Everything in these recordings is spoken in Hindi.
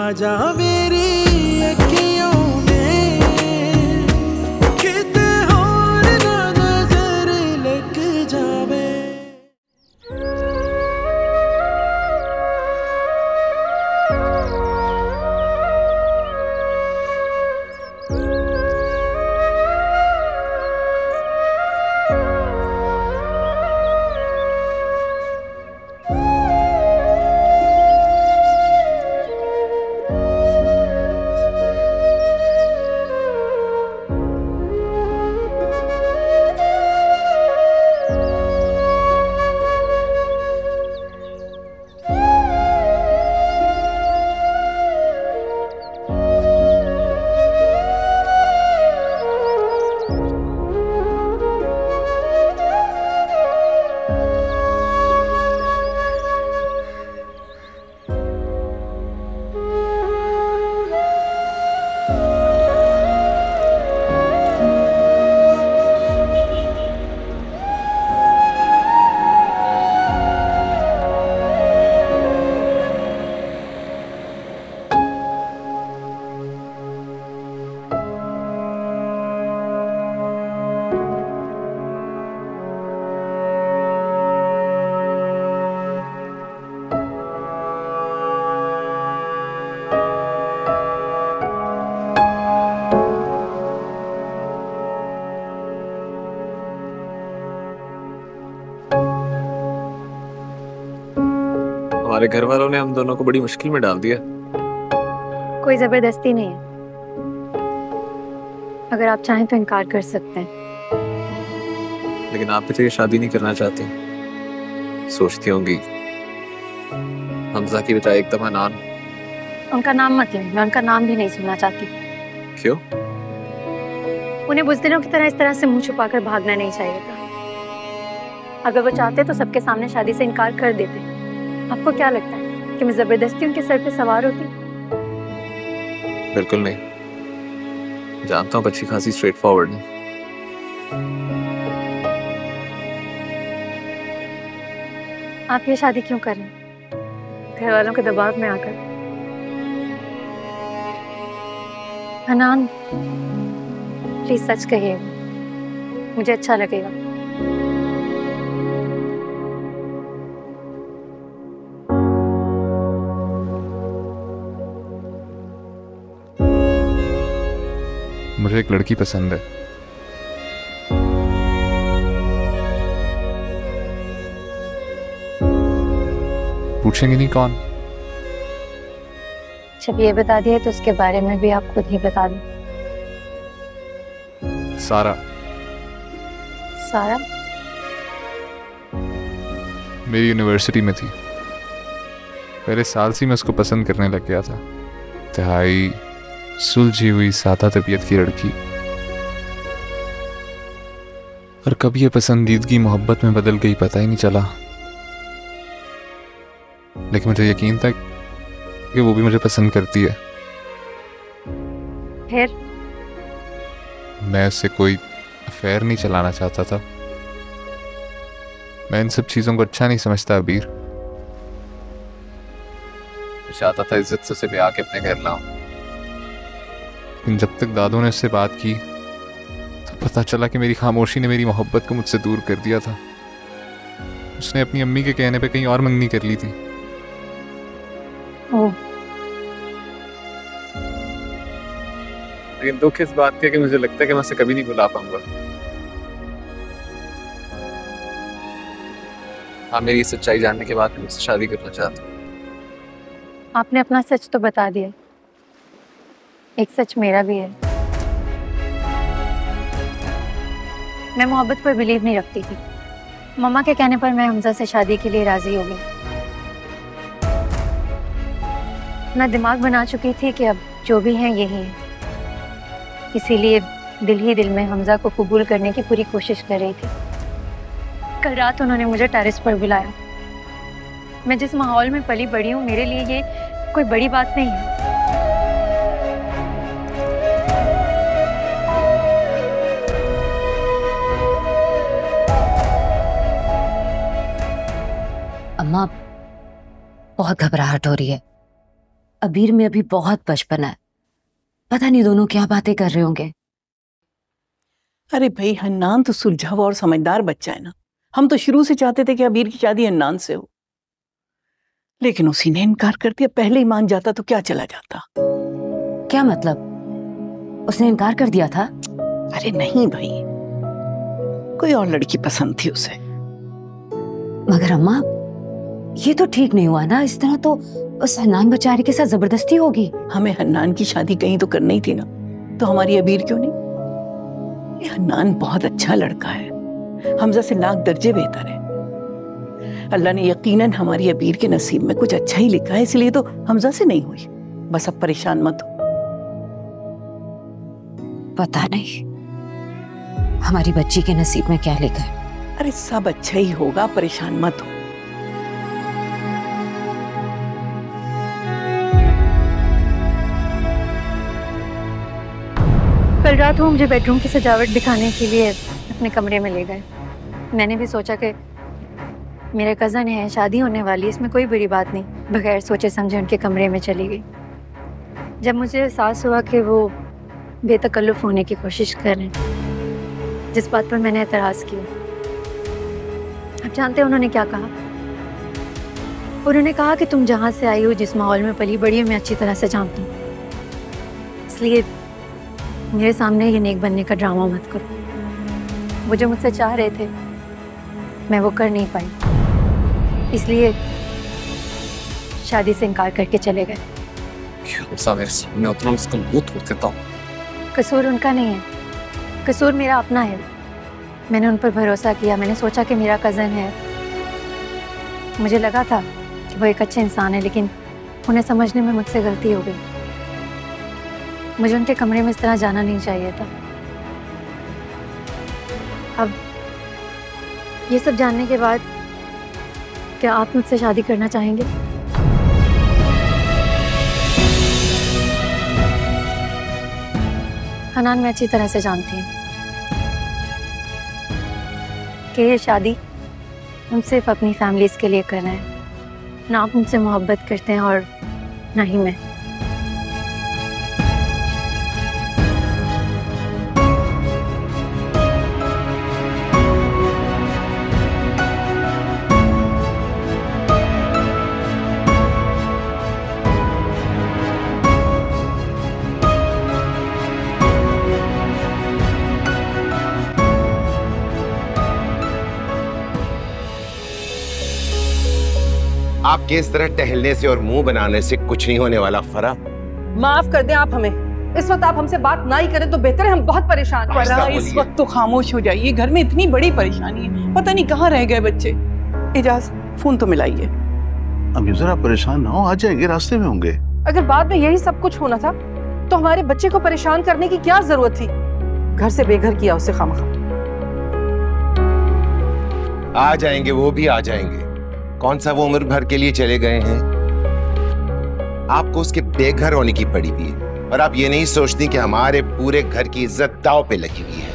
आजा मेरी अखियों में किते और ना नजर लग जावे। हमारे घर वालों ने हम दोनों को बड़ी मुश्किल में डाल दिया। कोई जबरदस्ती नहीं है, अगर आप चाहें तो इनकार कर सकते हैं। लेकिन आप भी तो ये शादी नहीं करना चाहती। सोचती होंगी हमजा की बजाय एकदम अनान। उनका नाम मत लें, मैं उनका नाम भी नहीं सुनना चाहती। क्यों? उन्हें बुज़दिलों की तरह इस तरह से मुंह छुपाकर भागना नहीं चाहिए था। अगर वो चाहते तो सबके सामने शादी से इनकार कर देते। आपको क्या लगता है कि मैं जबरदस्ती उनके सर पे सवार होती? बिल्कुल नहीं, जानता हूँ अच्छी खासी स्ट्रेट फॉरवर्ड है। आप ये शादी क्यों कर रहे हैं? घर वालों के दबाव में आकर? हनान, प्लीज सच कहिए, मुझे अच्छा लगेगा। मुझे एक लड़की पसंद है। पूछेंगे नहीं कौन? जब ये बता दिया तो उसके बारे में भी आप खुद ही बता दो। सारा। सारा? मेरी यूनिवर्सिटी में थी। पहले साल से मैं उसको पसंद करने लग गया था। इंतहाई सुलझी हुई सादा तबीयत की लड़की, और कब ये पसंदीदगी मोहब्बत में बदल गई पता ही नहीं चला। लेकिन मुझे यकीन था कि वो भी मुझे पसंद करती है। फिर? मैं उससे कोई अफेयर नहीं चलाना चाहता था। मैं इन सब चीजों को अच्छा नहीं समझता अबीर। चाहता था इज्जत से उसे ब्याह के अपने घर लाऊं। लेकिन जब तक दादू ने उससे बात की तो पता चला कि मेरी खामोशी ने मेरी मोहब्बत को मुझसे दूर कर दिया था। उसने अपनी अम्मी के कहने पे कहीं और मंगनी कर ली थी। लेकिन दुख इस बात का कि मुझे लगता है कि मैं उसे कभी नहीं भुला पाऊंगा। हाँ, मेरी सच्चाई जानने के बाद मैं मुझसे शादी करना चाहता हूँ। आपने अपना सच तो बता दिया, एक सच मेरा भी है। मैं मोहब्बत पर बिलीव नहीं रखती थी। मम्मा के कहने पर मैं हमजा से शादी के लिए राजी हो गई। अपना दिमाग बना चुकी थी कि अब जो भी है यही है। इसीलिए दिल ही दिल में हमजा को कबूल करने की पूरी कोशिश कर रही थी। कल रात उन्होंने मुझे टेरेस पर बुलाया। मैं जिस माहौल में पली बड़ी हूँ, मेरे लिए ये कोई बड़ी बात नहीं है। अम्मा, बहुत घबराहट हो रही है। अबीर में अभी बहुत बचपन है, पता नहीं दोनों क्या बातें कर रहे होंगे। अरे भाई, हन्नान तो सुलझा हुआ और समझदार बच्चा है ना। हम तो शुरू से चाहते थे कि अबीर की शादी हन्नान से हो, लेकिन उसी ने इनकार कर दिया। पहले ही मान जाता तो क्या चला जाता। क्या मतलब? उसने इनकार कर दिया था? अरे नहीं भाई, कोई और लड़की पसंद थी उसे। मगर अम्मा, ये तो ठीक नहीं हुआ ना। इस तरह तो उस हन्नान बेचारे के साथ जबरदस्ती होगी। हमें हन्नान की शादी कहीं तो करनी थी ना, तो हमारी अबीर क्यों नहीं? ये हन्नान बहुत अच्छा लड़का है, हमजा से लाख दर्जे बेहतर है। अल्लाह ने यकीनन हमारी अबीर के नसीब में कुछ अच्छा ही लिखा है, इसलिए तो हमजा से नहीं हुई। बस अब परेशान मत हो। पता नहीं हमारी बच्ची के नसीब में क्या लिखा है। अरे सब अच्छा ही होगा, परेशान मत हो। कल रात वो मुझे बेडरूम की सजावट दिखाने के लिए अपने कमरे में ले गए। मैंने भी सोचा कि मेरे कज़न है, शादी होने वाली, इसमें कोई बुरी बात नहीं। बगैर सोचे समझे उनके कमरे में चली गई। जब मुझे एहसास हुआ कि वो बेतकल्लुफ़ होने की कोशिश कर रहे हैं, जिस बात पर मैंने एतराज़ किया, आप जानते हैं उन्होंने क्या कहा? उन्होंने कहा कि तुम जहाँ से आई हो, जिस माहौल में पली बड़ी हो, मैं अच्छी तरह से जानता हूँ, इसलिए मेरे सामने ये नेक बनने का ड्रामा मत करो। वो जो मुझसे चाह रहे थे मैं वो कर नहीं पाई, इसलिए शादी से इनकार करके चले गए। मेरे सामने उतना उसका मुंह तोड़ देता हूँ। कसूर उनका नहीं है, कसूर मेरा अपना है। मैंने उन पर भरोसा किया, मैंने सोचा कि मेरा कज़न है। मुझे लगा था कि वो एक अच्छे इंसान है, लेकिन उन्हें समझने में मुझसे गलती हो गई। मुझे उनके कमरे में इस तरह जाना नहीं चाहिए था। अब ये सब जानने के बाद क्या आप मुझसे शादी करना चाहेंगे? हनान मैं अच्छी तरह से जानती हूँ कि ये शादी हम सिर्फ अपनी फैमिलीज के लिए कर रहे हैं। ना आप मुझसे मोहब्बत करते हैं और ना ही मैं। आपके इस तरह टहलने से और मुंह बनाने से कुछ नहीं होने वाला। फरा, माफ कर दें आप हमें। इस वक्त आप हमसे बात ना ही करें तो बेहतर है, हम बहुत परेशान हैं। फरा, इस वक्त तो खामोश हो जाइए, घर में इतनी बड़ी परेशानी है, पता नहीं कहाँ रह गए बच्चे। इजाज, फोन तो मिलाइए। अब जरा परेशान ना हो, आ जाएंगे, रास्ते में होंगे। अगर बाद में यही सब कुछ होना था तो हमारे बच्चे को परेशान करने की क्या जरूरत थी? घर से बेघर किया उसे खामखा। आ जाएंगे, वो भी आ जाएंगे। कौन सा वो उम्र भर के लिए चले गए हैं? आपको उसके बेघर होने की पड़ी हुई है, और आप ये नहीं सोचती कि हमारे पूरे घर की इज्जत दांव पे लगी हुई है।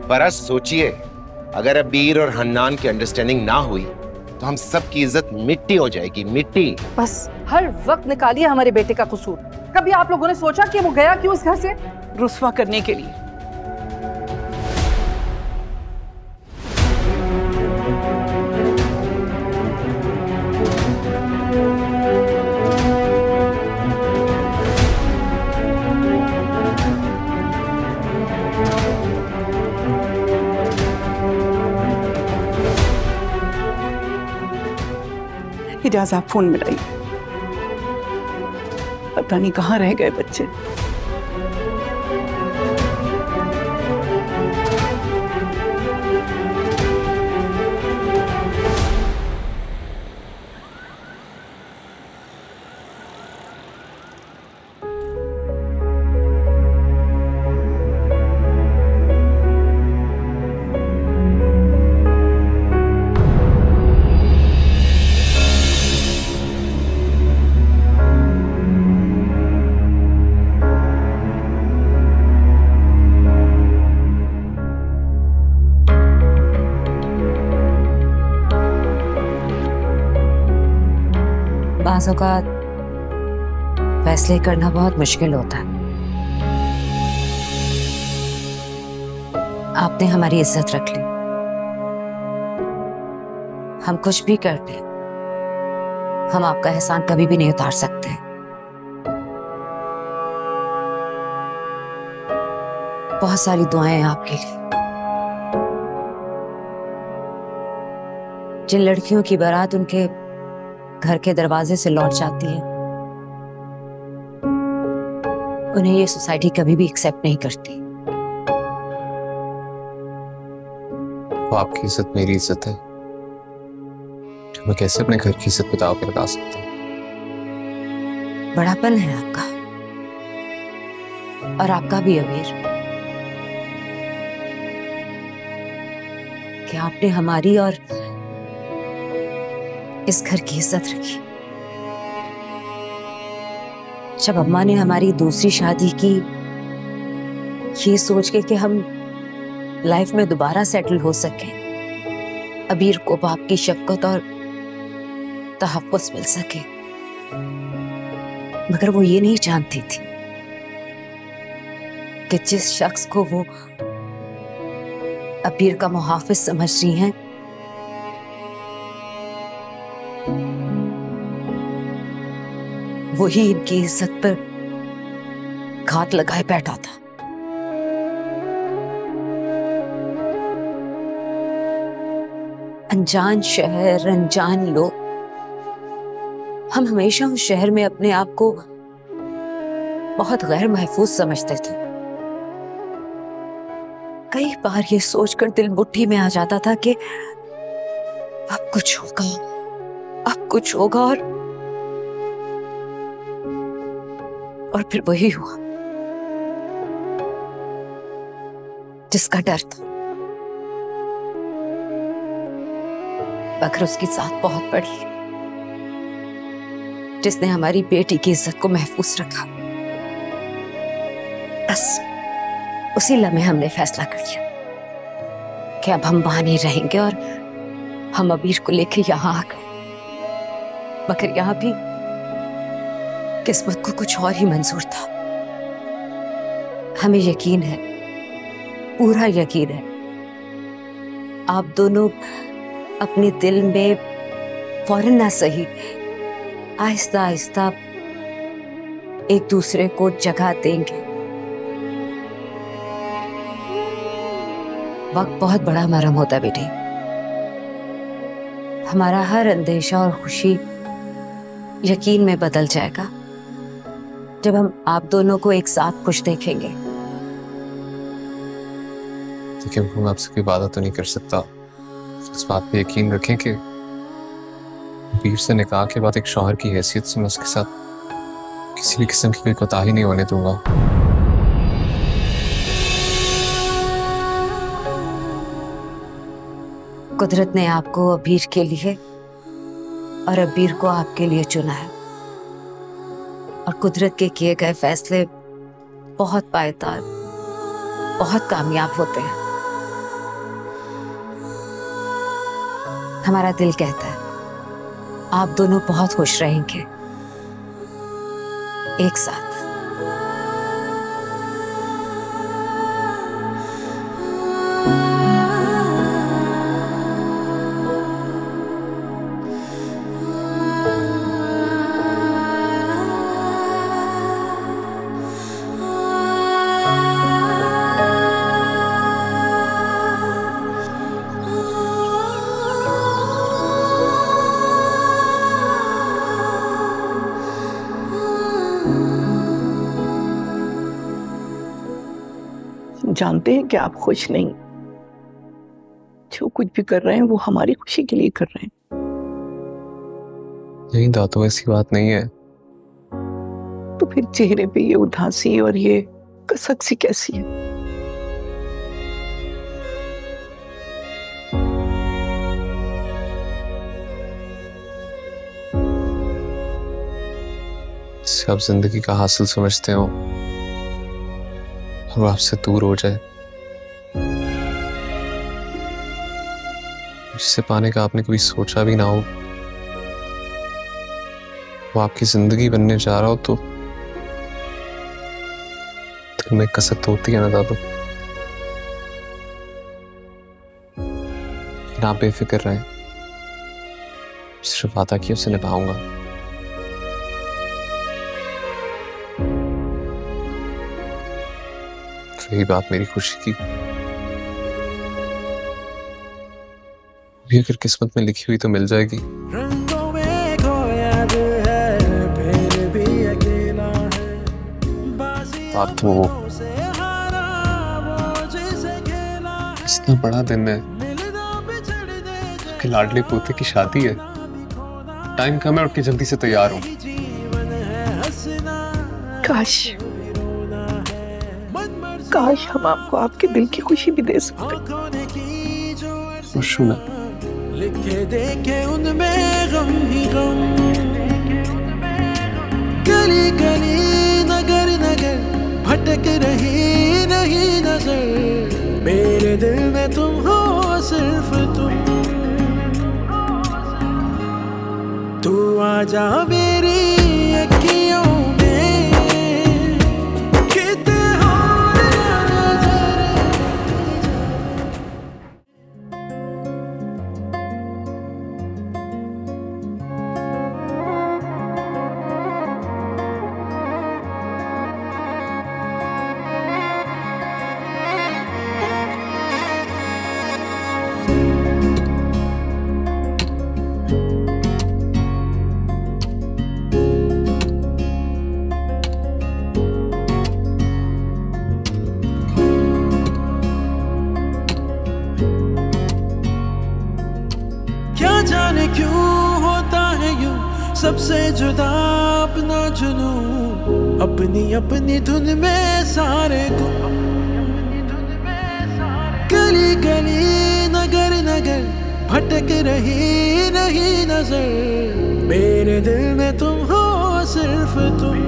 पर सोचिए, अगर अबीर और हन्नान की अंडरस्टैंडिंग ना हुई तो हम सब की इज्जत मिट्टी हो जाएगी, मिट्टी। बस हर वक्त निकालिए हमारे बेटे का कसूर। कभी आप लोगों ने सोचा कि वो गया क्यों इस घर से? रुस्वा करने के लिए। हिजाज, आप फोन मिलाइए। पता नहीं कहाँ रह गए बच्चे। बाज़ औक़ात फैसले करना बहुत मुश्किल होता है। आपने हमारी इज्जत रख ली, हम कुछ भी कर लें, हम आपका एहसान कभी भी नहीं उतार सकते। बहुत सारी दुआएं हैं आपके लिए। जिन लड़कियों की बारात उनके घर के दरवाजे से लौट जाती है, उन्हें ये सोसाइटी कभी भी एक्सेप्ट नहीं करती। वो आपकी इज्जत मेरी इज्जत है, मैं कैसे अपने घर की इज्जत पे दांव पे लगा सकता हूँ? बड़ापन है आपका, और आपका भी अमीर, कि आपने हमारी और इस घर की इज्जत रखी। जब अम्मा ने हमारी दूसरी शादी की, ये सोच के कि हम लाइफ में दोबारा सेटल हो सके, अबीर को बाप की शफकत और तहफ़्फ़ुज़ मिल सके, मगर वो ये नहीं जानती थी कि जिस शख्स को वो अबीर का मुहाफिज समझ रही हैं, वही इनकी इज्जत पर घात लगाए बैठा था। अनजान शहर, अनजान लोग, हम हमेशा उस शहर में अपने आप को बहुत गैर महफूज समझते थे। कई बार ये सोचकर दिल मुट्ठी में आ जाता था कि अब कुछ होगा, अब कुछ होगा, और फिर वही हुआ जिसका डर था। बकर उसकी साथ बहुत बड़ी, जिसने हमारी बेटी की इज्जत को महफूज रखा। बस उसी लम्हे हमने फैसला कर लिया कि अब हम वहां नहीं रहेंगे, और हम अबीर को लेके यहाँ आ गए। मगर यहाँ भी किस्मत को कुछ और ही मंजूर था। हमें यकीन है, पूरा यकीन है, आप दोनों अपने दिल में फौरन ना सही, आहिस्ता आहिस्ता एक दूसरे को जगह देंगे। वक्त बहुत बड़ा मरहम होता है बेटी। हमारा हर अंदेशा और खुशी यकीन में बदल जाएगा जब हम आप दोनों को एक साथ खुश देखेंगे। देखिए, मैं आपसे कोई वादा तो नहीं कर सकता, इस बात पे यकीन रखें कि वीर से निकाह के बाद एक शौहर की हैसियत से मैं उसके साथ किसी भी किस्म की कोई कोताही नहीं होने दूंगा। कुदरत ने आपको अबीर के लिए और अबीर को आपके लिए चुना है, और कुदरत के किए गए फैसले बहुत पायदार, बहुत कामयाब होते हैं। हमारा दिल कहता है आप दोनों बहुत खुश रहेंगे एक साथ। जानते हैं कि आप खुश नहीं, जो कुछ भी कर रहे हैं वो हमारी खुशी के लिए कर रहे हैं। नहीं दातो, ऐसी बात नहीं है। तो फिर चेहरे पे ये उदासी और ये कसक सी कैसी है? जिसे आप जिंदगी का हासिल समझते हो और वो आपसे दूर हो जाए, जिसे पाने का आपने कभी सोचा भी ना हो, वो आपकी जिंदगी बनने जा रहा हो तो दिल में कसक तो होती है ना दादू। लेकिन आप बेफिक्र रहें, सिर्फ वादा किया उसे निभाऊंगा। रही बात मेरी खुशी की, भी अगर किस्मत में लिखी हुई तो मिल जाएगी। रंगों में खोया दिल है, फिर भी अकेला है। बाजी आप तो से हारा वो जिसे खेला है। इतना बड़ा दिन है मिलना बिछड़ने कि लाडले पोते की शादी है। टाइम कम है, उठ के जल्दी से तैयार हूँ। जीवन है हंसना, काश काश हम आपको आपके दिल की खुशी भी दे सकते। खोने की जो खुश हूं मैं। लिखे देखे उनमें गम ही गम। गली गली नगर नगर भटक रही नहीं नजर, मेरे दिल में तुम हो सिर्फ तुम। तू आजा मेरी अखियों में, कितने और नजर। क्या जाने क्यों होता है यूं, सबसे जुदा अपना जुनूं। अपनी अपनी धुन में सारे गुम। गली गली नगर नगर भटक रही नहीं नजर, मेरे दिल में तुम हो सिर्फ तुम।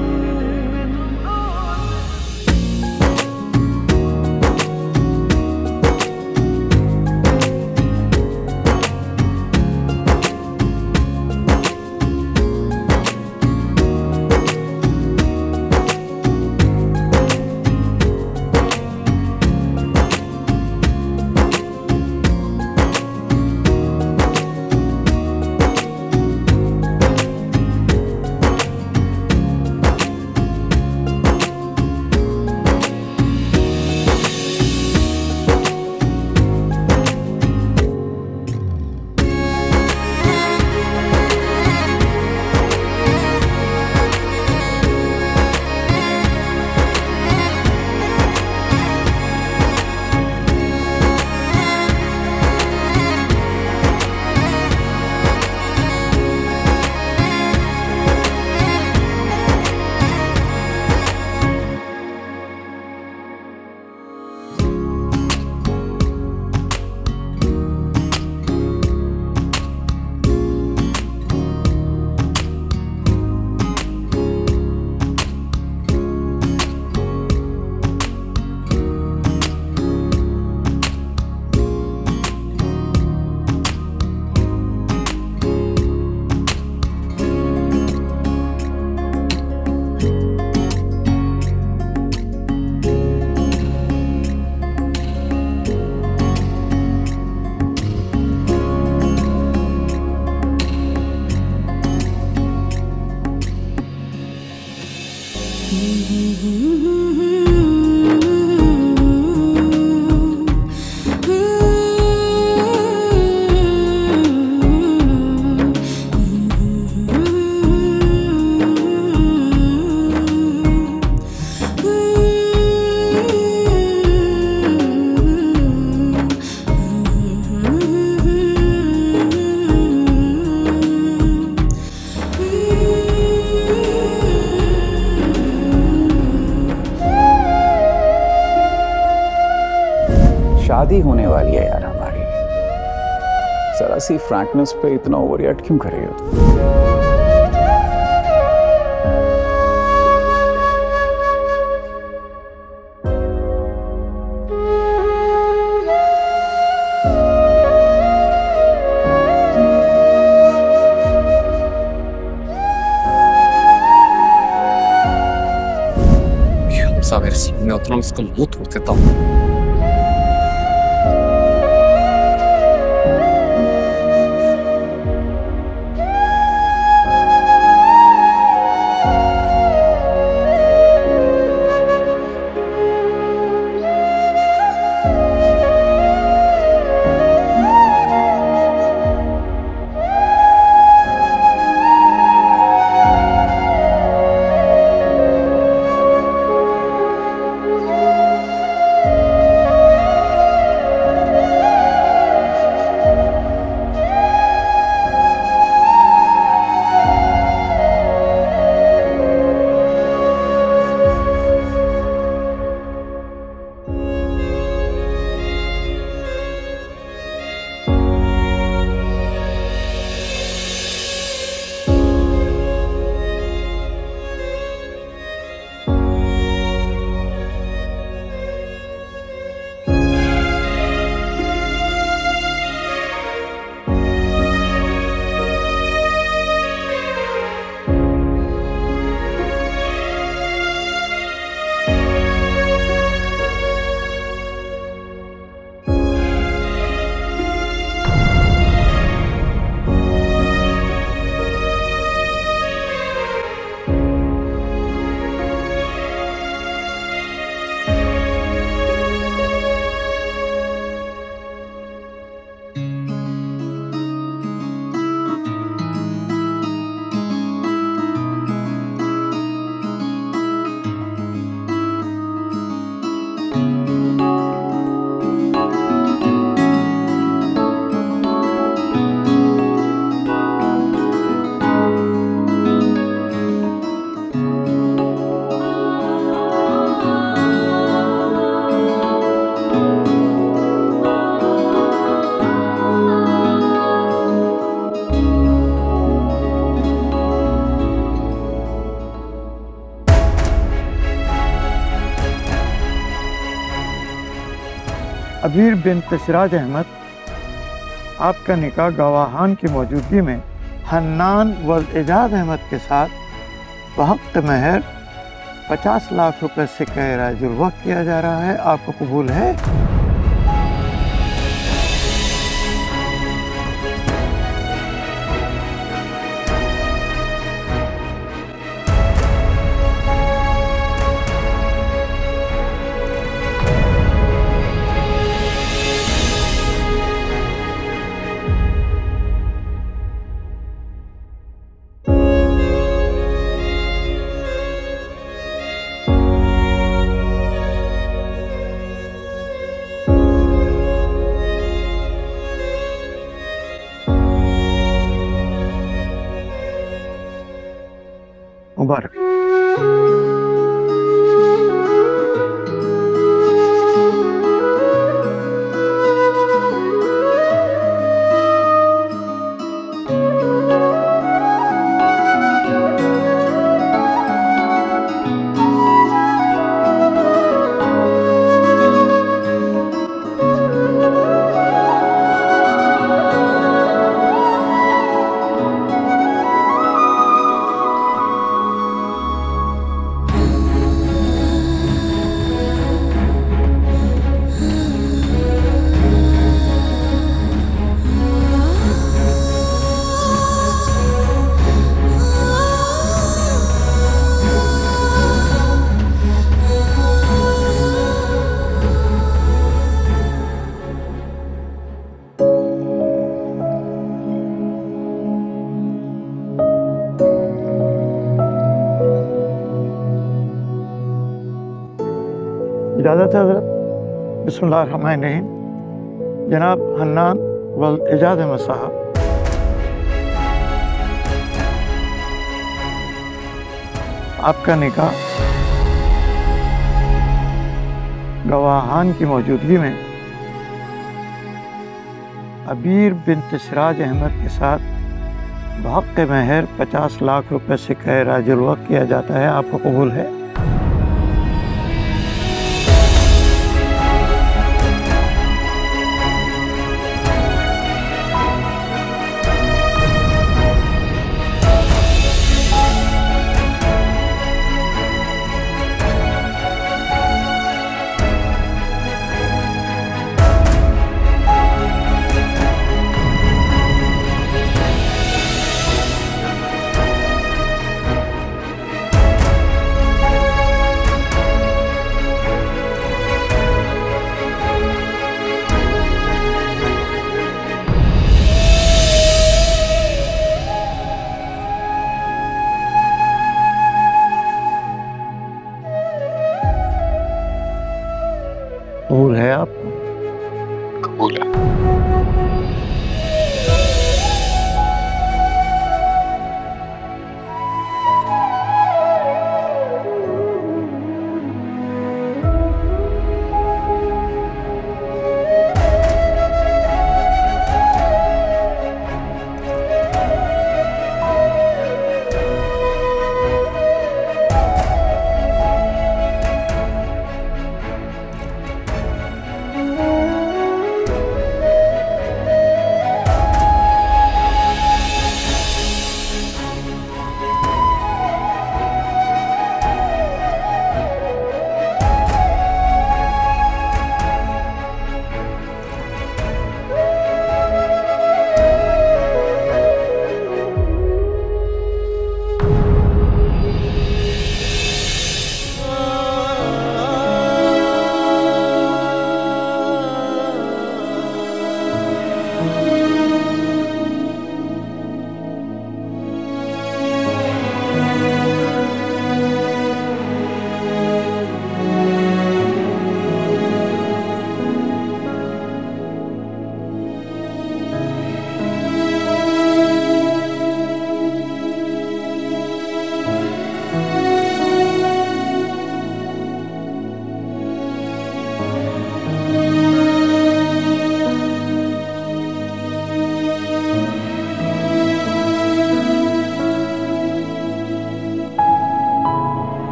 शादी होने वाली है यार हमारी, जरा सी फ्रैंकनेस पे इतना ओवर रिएक्ट क्यों कर रही हो? तेरे सामने उतरा, उसका मुंह तोड़ देता हूँ। अबीर बिन्त सिराज अहमद, आपका निकाह गवाहान की मौजूदगी में हन्नान वल एजाज अहमद के साथ वक्त महर 50 लाख रुपए से राजुल वक्त किया जा रहा है। आपको कबूल है? मुबारक। इजाज़त है हज़रत। बिस्मिल्लाहिर्रहमानिर्रहीम। जनाब हन्नान वल एजाज अहमद साहब, आपका निकाह गवाहान की मौजूदगी में अबीर बिन्त सिराज अहमद के साथ बहक़ महर 50 लाख रुपए से राजुल वक्त किया जाता है। आपको कबूल है?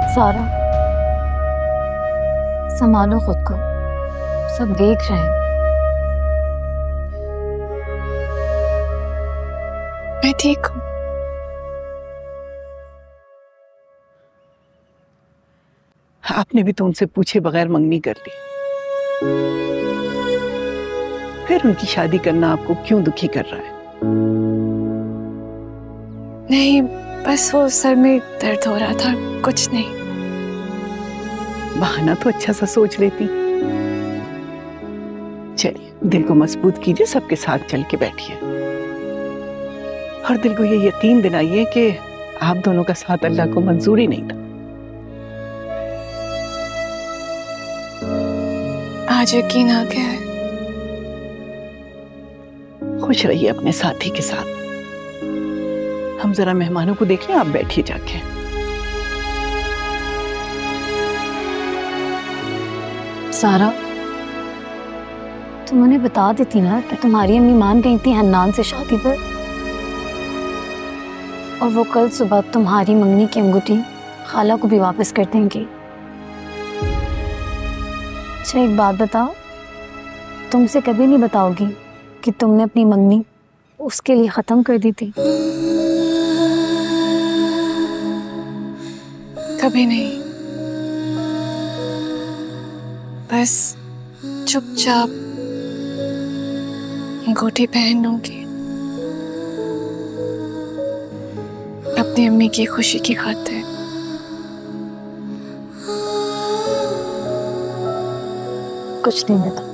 सारा, संभालो खुद को, सब देख रहे हैं। मैं ठीक हूँ। आपने भी तो उनसे पूछे बगैर मंगनी कर ली, फिर उनकी शादी करना आपको क्यों दुखी कर रहा है? नहीं, बस वो सर में दर्द हो रहा था, कुछ नहीं। बहाना तो अच्छा सा सोच लेती। चलिए, दिल को मजबूत कीजिए, सबके साथ चल के बैठिए और दिल को ये यकीन दिलाइए कि आप दोनों का साथ अल्लाह को मंजूर ही नहीं था। आज यकीन आ गया है। खुश रहिए अपने साथी के साथ। हम जरा मेहमानों को देख लें, आप बैठिए जाके। सारा, तुम उन्हें बता देती ना कि तुम्हारी अम्मी मान गई थी हन्नान से शादी पर, और वो कल सुबह तुम्हारी मंगनी की अंगूठी खाला को भी वापस कर देंगी। अच्छा एक बात बताओ, तुमसे कभी नहीं बताओगी कि तुमने अपनी मंगनी उसके लिए खत्म कर दी थी? कभी नहीं, बस चुपचाप अंगूठी पहन लूंगी अपनी अम्मी की खुशी की खातिर। कुछ नहीं बता।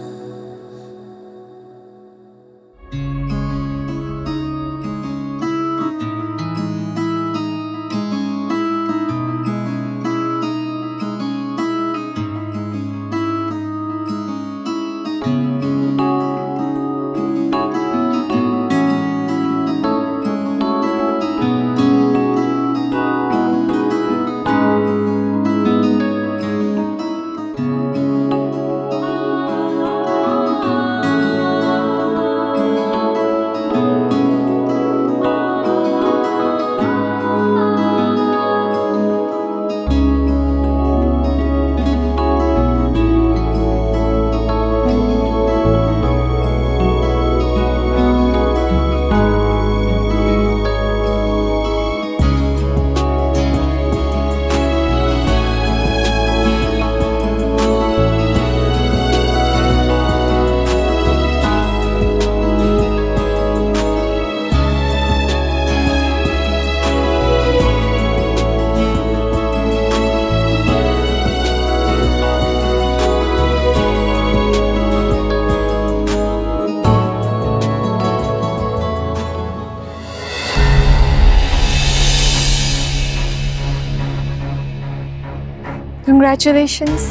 Congratulations.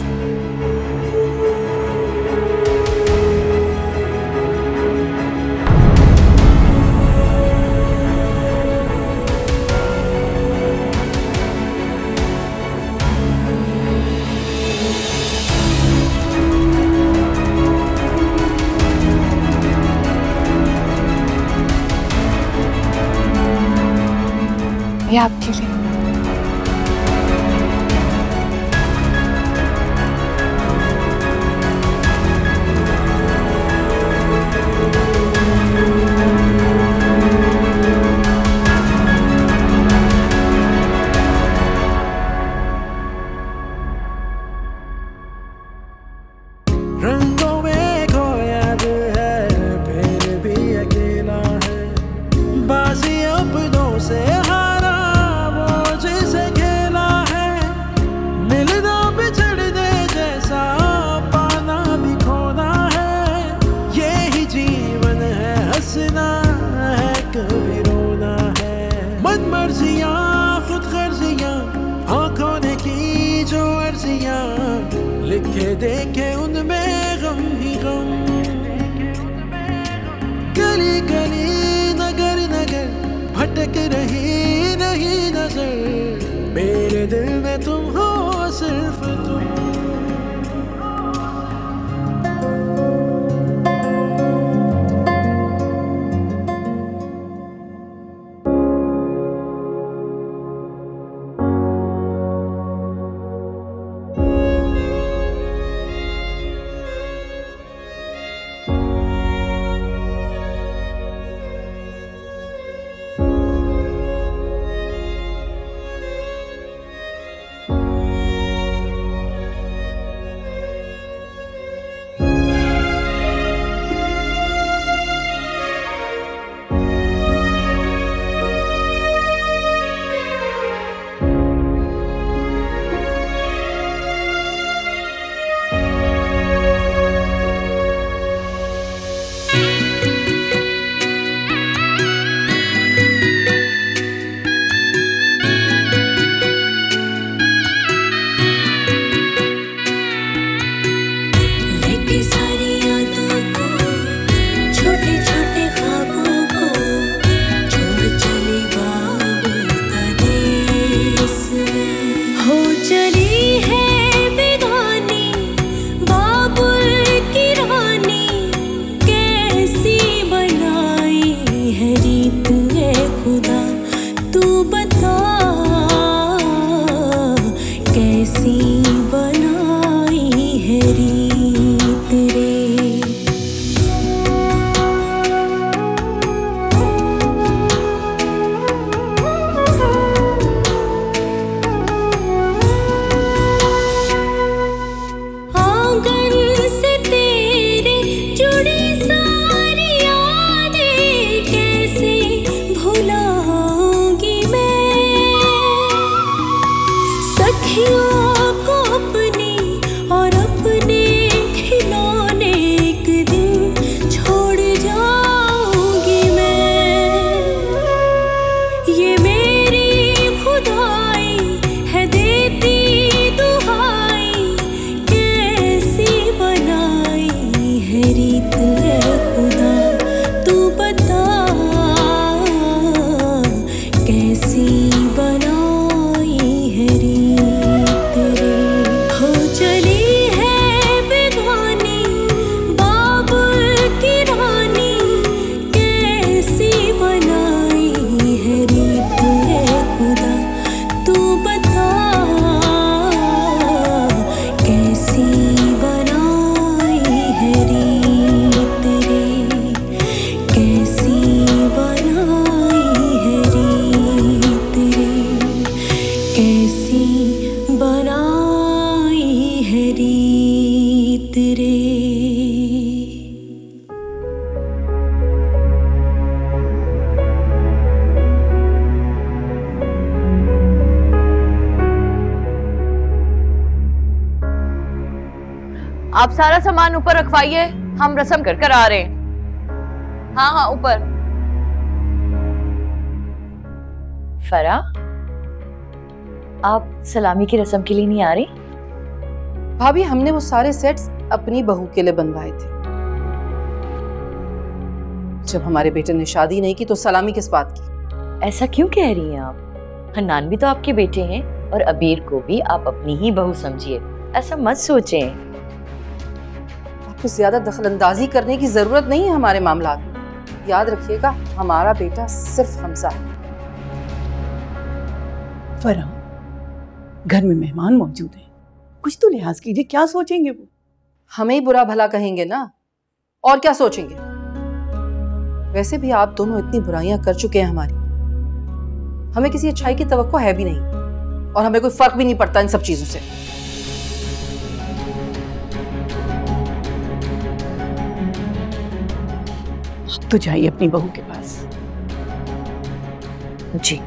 ये आपके लिए। रंगों में खोया दिल है, फिर भी अकेला है। बाजी अपनों से हारा वो जिसे खेला है। मिलना बिछड़ने जैसा पाना भी खोना है। यही जीवन है, हंसना है कभी रोना है। मन मर्जियाँ खुद गर्जियाँ, आंखों ने की जो अर्जियाँ, लिखे देखे उनमें गम ही गम। गली गली नगर नगर भटक रही नहीं नजर, मेरे दिल में तुम हो सिर्फ तुम। सारी यादों को, छोटे छोटे ख्वाबों को छोड़ चली बाबुल का देश में। हो चली है बेगानी बाबुल की रानी, कैसी बनाई है रीत है खुदा, तू बता कैसी बनाई है रीत रे। आंगन से तेरे जुड़ी सारी यादें कैसे भुलाऊंगी मैं, सखियों को अपनी और अपने खिलौने एक दिन छोड़ जाऊंगी मैं। ये मेरी खुदाई है देती दुहाई, कैसी बनाई है रीत है खुदा, तू बता कैसी बनाई है रीत रे। हो चली है बेगानी बाबुल की रानी, कैसी बनाई है रीत है खुदा, तू बता कैसी बनाई है रीत रे, कैसी बनाई है रीत रे, कैसी बनाई है रीत रे। आप सारा सामान ऊपर रखवाइए, हम रस्म कर कर आ रहे हैं। हाँ हाँ ऊपर। फरा, आप सलामी की रस्म के लिए नहीं आ रही? भाभी हमने वो सारे सेट्स अपनी बहू के लिए बनवाए थे। जब हमारे बेटे ने शादी नहीं की तो सलामी किस बात की? ऐसा क्यों कह रही हैं आप? हन्नान भी तो आपके बेटे हैं और अबीर को भी आप अपनी ही बहू समझिए, ऐसा मत सोचें। आपको ज्यादा दखलंदाजी करने की जरूरत नहीं है हमारे मामलात में। याद रखिएगा हमारा बेटा सिर्फ हमजा है। फरा, घर में मेहमान मौजूद हैं, कुछ तो लिहाज कीजिए, क्या सोचेंगे वो? हमें ही बुरा भला कहेंगे ना, और क्या सोचेंगे? वैसे भी आप दोनों इतनी बुराइयां कर चुके हैं हमारी, हमें किसी अच्छाई की तवक्को है भी नहीं, और हमें कोई फर्क भी नहीं पड़ता इन सब चीजों से। तो जाइए अपनी बहू के पास। जी।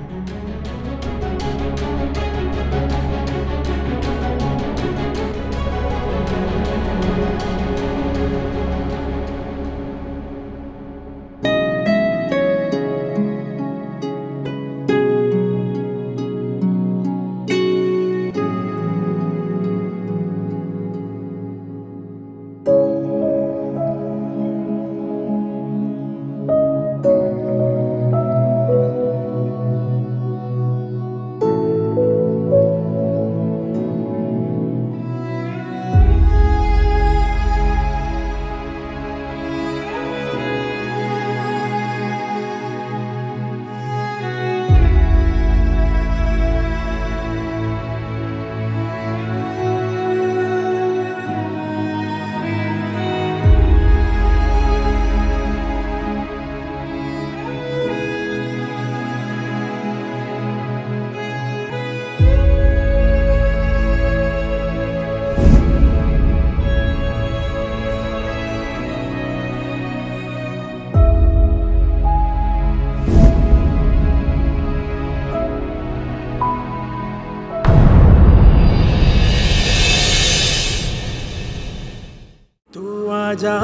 आजा